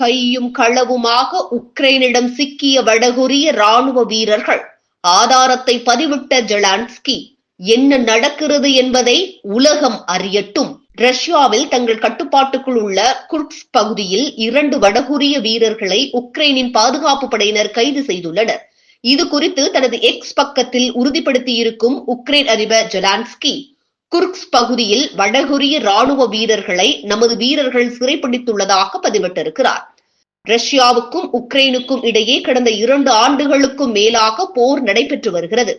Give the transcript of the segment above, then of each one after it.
கையும் களவுமாக உக்ரைனிடம் சிக்கிய வடகொரிய ராணுவ வீரர்கள். ஆதாரத்தை பதிவிட்ட ஜெலன்ஸ்கி, என்ன நடக்கிறது என்பதை உலகம் அறியட்டும். ரஷ்யாவில் தங்கள் கட்டுப்பாட்டுக்குள் உள்ள குர்ஸ்க் பகுதியில் 2 வடகொரிய வீரர்களை உக்ரைனின் பாதுகாப்பு படையினர் கைது செய்துள்ளனர். இது குறித்து தனது எக்ஸ் பக்கத்தில் உறுதிப்படுத்தியிருக்கும் உக்ரைன் அதிபர் ஜெலன்ஸ்கி, குர்ஸ்க் பகுதியில் வடகொரிய ராணுவ வீரர்களை நமது வீரர்கள் சிறைப்பிடித்துள்ளதாக பதிவிட்டிருக்கிறார். ரஷ்யாவுக்கும் உக்ரைனுக்கும் இடையே கடந்த 2 ஆண்டுகளுக்கும் மேலாக போர் நடைபெற்று வருகிறது.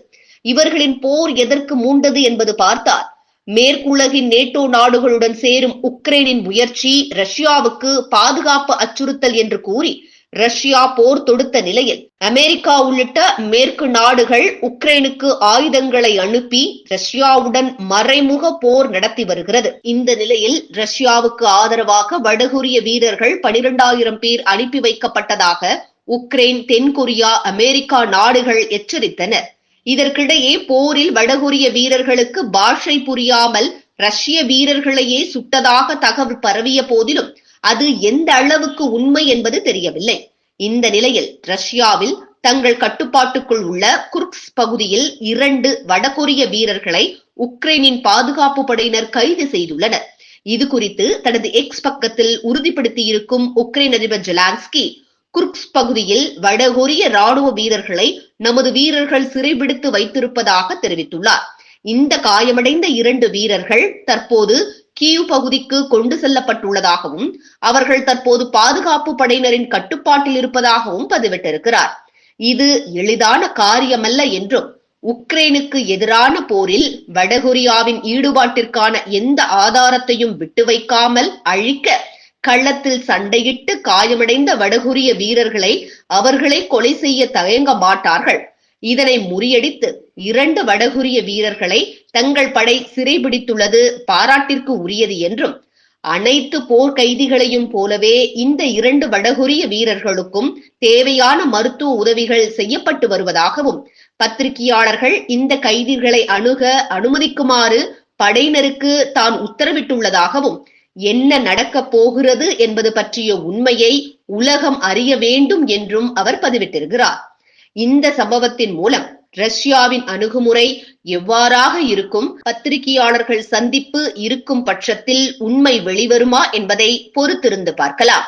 இவர்களின் போர் எதற்கு மூண்டது என்பது பார்த்தால், மேற்குலகின் நேட்டோ நாடுகளுடன் சேரும் உக்ரைனின் முயற்சி ரஷ்யாவுக்கு பாதுகாப்பு அச்சுறுத்தல் என்று கூறி ரஷ்யா போர் தொடுத்த நிலையில் அமெரிக்கா உள்ளிட்ட மேற்கு நாடுகள் உக்ரைனுக்கு ஆயுதங்களை அனுப்பி ரஷ்யாவுடன் மறைமுக போர் நடத்தி வருகிறது. இந்த நிலையில் ரஷ்யாவுக்கு ஆதரவாக வடகொரிய வீரர்கள் 12,000 பேர் அனுப்பி வைக்கப்பட்டதாக உக்ரைன், தென்கொரியா, அமெரிக்கா நாடுகள் எச்சரித்தனர். இதற்கிடையே போரில் வடகொரிய வீரர்களுக்கு பாஷை புரியாமல் ரஷ்ய வீரர்களையே சுட்டதாக தகவல் பரவிய போதிலும் அது எந்த அளவுக்கு உண்மை என்பது தெரியவில்லை. இந்த நிலையில் ரஷ்யாவில் தங்கள் கட்டுப்பாட்டுக்குள் உள்ள குர்ஸ்க் பகுதியில் 2 வடகொரிய வீரர்களை உக்ரைனின் பாதுகாப்பு படையினர் கைது செய்துள்ளனர். இது குறித்து தனது எக்ஸ் பக்கத்தில் உறுதிப்படுத்தியிருக்கும் உக்ரைன் அதிபர் ஜெலன்ஸ்கி, குர்ஸ்க் பகுதியில் வடகொரிய ராணுவ வீரர்களை நமது வீரர்கள் சிறைபிடித்து வைத்திருப்பதாக தெரிவித்துள்ளார். இந்த காயமடைந்த 2 வீரர்கள் தற்போது கீவ் பகுதிக்கு கொண்டு செல்லப்பட்டுள்ளதாகவும் அவர்கள் தற்போது பாதுகாப்பு படையினரின் கட்டுப்பாட்டில் இருப்பதாகவும் பதிவிட்டிருக்கிறார். இது எளிதான காரியமல்ல என்றும் உக்ரைனுக்கு எதிரான போரில் வடகொரியாவின் ஈடுபாட்டிற்கான எந்த ஆதாரத்தையும் விட்டு வைக்காமல் அழிக்க களத்தில் சண்டையிட்டு காயமடைந்த வடகொரிய வீரர்களை அவர்களே கொலை செய்ய தயங்க மாட்டார்கள். இதனை முறியடித்து 2 வடகொரிய வீரர்களை தங்கள் படை சிறைபிடித்துள்ளது பாராட்டிற்கு உரியது என்றும், அனைத்து போர் கைதிகளையும் போலவே இந்த 2 வடகொரிய வீரர்களுக்கும் தேவையான மருத்துவ உதவிகள் செய்யப்பட்டு வருவதாகவும், பத்திரிகையாளர்கள் இந்த கைதிகளை அணுக அனுமதிக்குமாறு படையினருக்கு தான் உத்தரவிட்டுள்ளதாகவும், என்ன நடக்கப் போகிறது என்பது பற்றிய உண்மையை உலகம் அறிய வேண்டும் என்றும் அவர் பதிவிட்டிருக்கிறார். இந்த சம்பவத்தின் மூலம் ரஷ்யாவின் அணுகுமுறை எவ்வாறாக இருக்கும், பத்திரிகையாளர்கள் சந்திப்பு இருக்கும் பட்சத்தில் உண்மை வெளிவருமா என்பதை பொறுத்திருந்து பார்க்கலாம்.